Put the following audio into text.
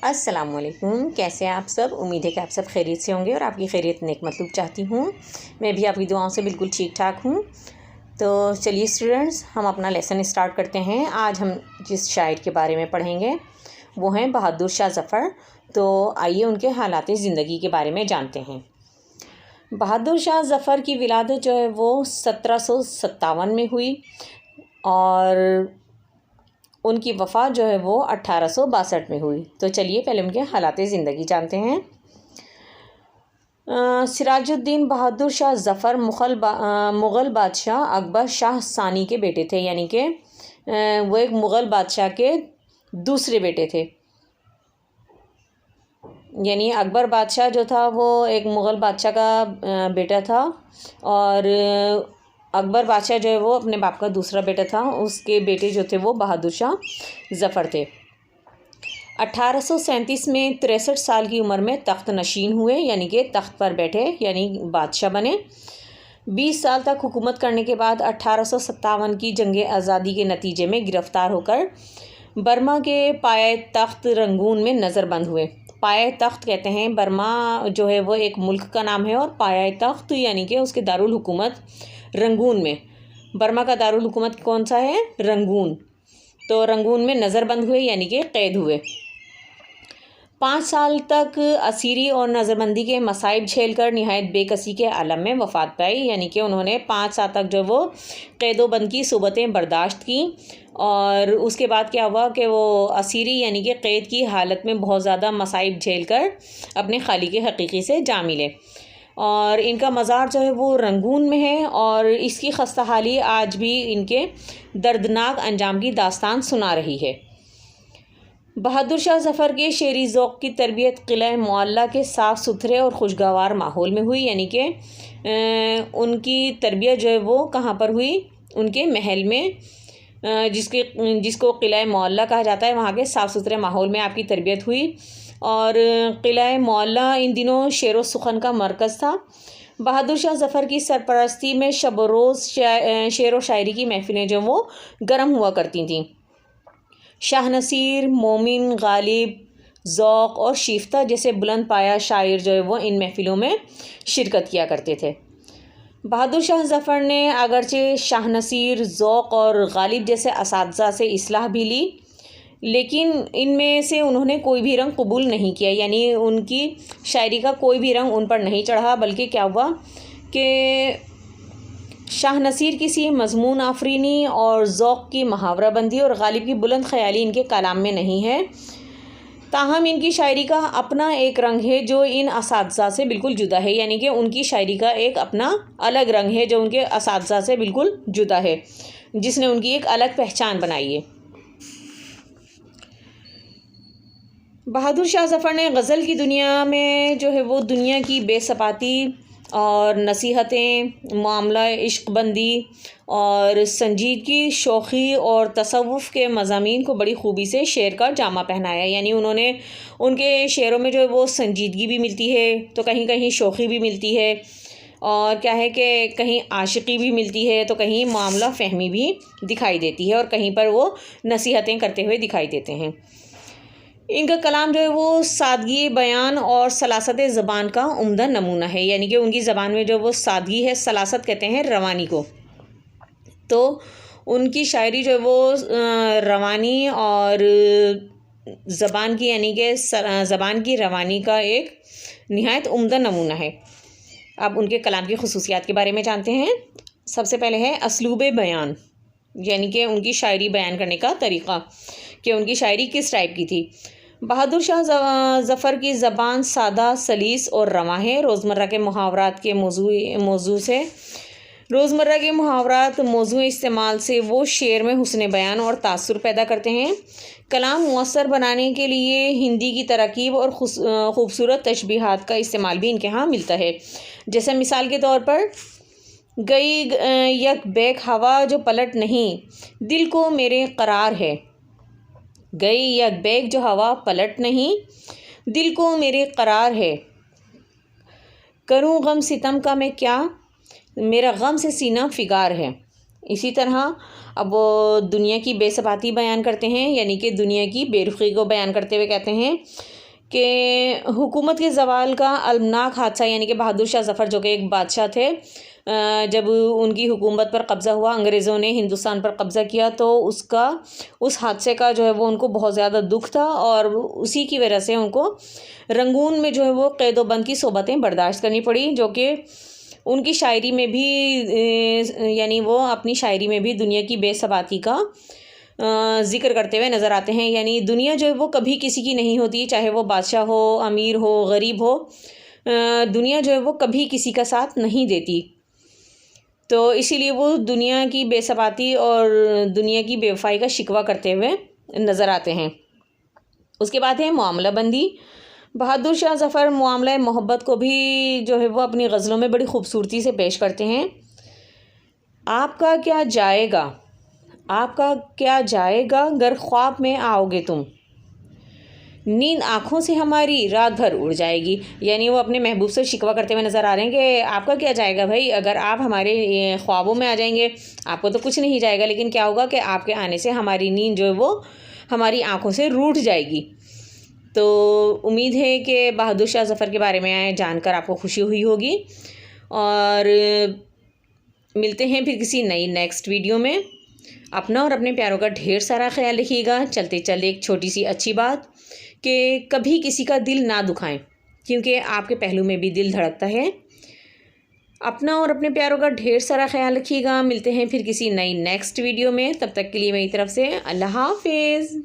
अस्सलामुअलैकुम। कैसे हैं आप सब? उम्मीद है कि आप सब खैरियत से होंगे और आपकी खैरियत नेक मतलूब चाहती हूँ। मैं भी आपकी दुआओं से बिल्कुल ठीक ठाक हूँ। तो चलिए स्टूडेंट्स, हम अपना लेसन स्टार्ट करते हैं। आज हम जिस शायर के बारे में पढ़ेंगे वो हैं बहादुर शाह ज़फ़र। तो आइए उनके हालात ज़िंदगी के बारे में जानते हैं। बहादुर शाह ज़फ़र की विलादत जो है वो 1757 में हुई और उनकी वफ़ात जो है वो 1862 में हुई। तो चलिए पहले उनके हालात ज़िंदगी जानते हैं। सिराजुद्दीन बहादुर शाह ज़फ़र मुग़ल बादशाह अकबर शाह सानी के बेटे थे, यानी कि वो एक मुग़ल बादशाह के दूसरे बेटे थे। यानी अकबर बादशाह जो था वो एक मुग़ल बादशाह का बेटा था और अकबर बादशाह जो है वो अपने बाप का दूसरा बेटा था। उसके बेटे जो थे वो बहादुर शाह ज़फ़र थे। 1837 में 63 साल की उम्र में तख्त नशीन हुए, यानी कि तख्त पर बैठे, यानी बादशाह बने। 20 साल तक हुकूमत करने के बाद 1857 की जंग आज़ादी के नतीजे में गिरफ़्तार होकर बर्मा के पाए तख्त रंगून में नज़रबंद हुए। पाए तख्त कहते हैं, बर्मा जो है वो एक मुल्क का नाम है और पाए तख्त यानी कि उसके दारुल हुकूमत रंगून में। बर्मा का दारुल हुकूमत कौन सा है? रंगून। तो रंगून में नज़रबंद हुए यानी कि क़ैद हुए। 5 साल तक असीरी और नज़रबंदी के मसाइब झेलकर नहायत बेकसी के आलम में वफ़ात पाई, यानी कि उन्होंने 5 साल तक जो वो क़ैदोबंद की सूबतें बर्दाश्त की और उसके बाद क्या हुआ कि वो असीरी यानी कि क़ैद की हालत में बहुत ज़्यादा मसाइब झेलकर अपने खालिक हकीकी से जा मिले। और इनका मज़ार जो है वो रंगून में है और इसकी खस्ता हाली आज भी इनके दर्दनाक अंजाम की दास्तान सुना रही है। बहादुर शाह ज़फ़र के शेरी ज़ौक़ की तरबियत क़िला मुअल्ला के साफ़ सुथरे और खुशगवार माहौल में हुई, यानी कि उनकी तरबियत जो है वो कहाँ पर हुई? उनके महल में, जिसको क़िला मुअल्ला कहा जाता है, वहाँ के साफ़ सुथरे माहौल में आपकी तरबियत हुई। और क़िला मुअल्ला इन दिनों शेर व सुख़न का मरकज़ था। बहादुर शाह ज़फ़र की सरपरस्ती में शब रोज़ शेर व शायरी की महफ़िलें जो वो गर्म हुआ करती थीं। शाह नसीर, मोमिन, गालिब, ज़ौक़ और शिफ्ता जैसे बुलंद पाया शायर जो है वो इन महफ़िलों में शिरकत किया करते थे। बहादुर शाह ज़फ़र ने अगरचे शाह नसीर, ज़ौक़ और गालिब जैसे असातिज़ा से इस्लाह भी ली, लेकिन इनमें से उन्होंने कोई भी रंग कबूल नहीं किया, यानी उनकी शायरी का कोई भी रंग उन पर नहीं चढ़ा। बल्कि क्या हुआ कि शाह नसीर की मज़मून आफरीनी और ज़ौक़ की मुहावराबंदी और गालिब की बुलंद ख़याली इनके कलाम में नहीं है। ताहम इनकी शायरी का अपना एक रंग है जो इन असातिज़ा से बिल्कुल जुदा है, यानी कि उनकी शायरी का एक अपना अलग रंग है जो उनके असातिज़ा से बिल्कुल जुदा है, जिसने उनकी एक अलग पहचान बनाई है। बहादुर शाह ज़फ़र ने गज़ल की दुनिया में जो है वो दुनिया की बेसपाती और नसीहतें, मामला इश्क़बंदी और संजीदगी, शौख़ी और तसव्वुफ़ के मज़ामीन को बड़ी खूबी से शेर का जामा पहनाया। यानी उन्होंने उनके शेरों में जो है वो संजीदगी भी मिलती है, तो कहीं कहीं शौख़ी भी मिलती है और क्या है कि कहीं आशिक़ी भी मिलती है, तो कहीं मामला फ़हमी भी दिखाई देती है और कहीं पर वो नसीहतें करते हुए दिखाई देते हैं। इनका कलाम जो है वो सादगी बयान और सलासत ज़बान का उम्दा नमूना है, यानी कि उनकी ज़बान में जो वो सादगी है, सलासत कहते हैं रवानी को। तो उनकी शायरी जो है वो रवानी और ज़बान की यानी कि ज़बान की रवानी का एक निहायत उम्दा नमूना है। अब उनके कलाम की ख़ुसूसियात के बारे में जानते हैं। सबसे पहले है असलूब बयान, यानी कि उनकी शायरी बयान करने का तरीक़ा, कि उनकी शायरी किस टाइप की थी। बहादुर शाह ज़फ़र की ज़बान सादा, सलीस और रवां है। रोज़मर्रा के मुहावरात के मौज़ू इस्तेमाल से वो शेर में हुस्न बयान और तासुर पैदा करते हैं। कलाम मुअस्सर बनाने के लिए हिंदी की तरकीब और ख़ूबसूरत तशबीहात का इस्तेमाल भी इनके यहाँ मिलता है। जैसे मिसाल के तौर पर, गई यक बैक हवा जो पलट नहीं, दिल को मेरे करार है। गई यक बैक जो हवा पलट नहीं, दिल को मेरे करार है। करूँ गम सितम का मैं क्या, मेरा गम से सीना फिगार है। इसी तरह अब वो दुनिया की बेसबाती बयान करते हैं, यानी कि दुनिया की बेरुखी को बयान करते हुए कहते हैं कि हुकूमत के ज़वाल का अलमनाक हादसा, यानी कि बहादुर शाह ज़फ़र जो कि एक बादशाह थे, जब उनकी हुकूमत पर कब्ज़ा हुआ, अंग्रेज़ों ने हिंदुस्तान पर कब्ज़ा किया, तो उस हादसे का जो है वो उनको बहुत ज़्यादा दुख था और उसी की वजह से उनको रंगून में जो है वो क़ैद व बंद की सोबतें बर्दाश्त करनी पड़ी, जो कि उनकी शायरी में भी यानी वो अपनी शायरी में भी दुनिया की बेसबाती का ज़िक्र करते हुए नज़र आते हैं। यानी दुनिया जो है वो कभी किसी की नहीं होती, चाहे वो बादशाह हो, अमीर हो, गरीब हो, दुनिया जो है वो कभी किसी का साथ नहीं देती। तो इसीलिए वो दुनिया की बेसबाती और दुनिया की बेवफाई का शिकवा करते हुए नज़र आते हैं। उसके बाद है मामला बंदी। बहादुर शाह ज़फ़र मामला मोहब्बत को भी जो है वो अपनी गज़लों में बड़ी खूबसूरती से पेश करते हैं। आपका क्या जाएगा गर ख्वाब में आओगे तुम, नींद आँखों से हमारी रात भर उड़ जाएगी। यानी वो अपने महबूब से शिकवा करते हुए नज़र आ रहे हैं कि आपका क्या जाएगा भाई, अगर आप हमारे ख्वाबों में आ जाएंगे आपको तो कुछ नहीं जाएगा, लेकिन क्या होगा कि आपके आने से हमारी नींद जो है वो हमारी आँखों से रूठ जाएगी। तो उम्मीद है कि बहादुर शाह ज़फ़र के बारे में जानकर आपको खुशी हुई होगी, और मिलते हैं फिर किसी नई नेक्स्ट वीडियो में। अपना और अपने प्यारों का ढेर सारा ख्याल रखिएगा। चलते चलते एक छोटी सी अच्छी बात कि कभी किसी का दिल ना दुखाएं, क्योंकि आपके पहलू में भी दिल धड़कता है। अपना और अपने प्यारों का ढेर सारा ख्याल रखिएगा। मिलते हैं फिर किसी नई नेक्स्ट वीडियो में। तब तक के लिए मेरी तरफ से अल्लाह हाफ़िज़।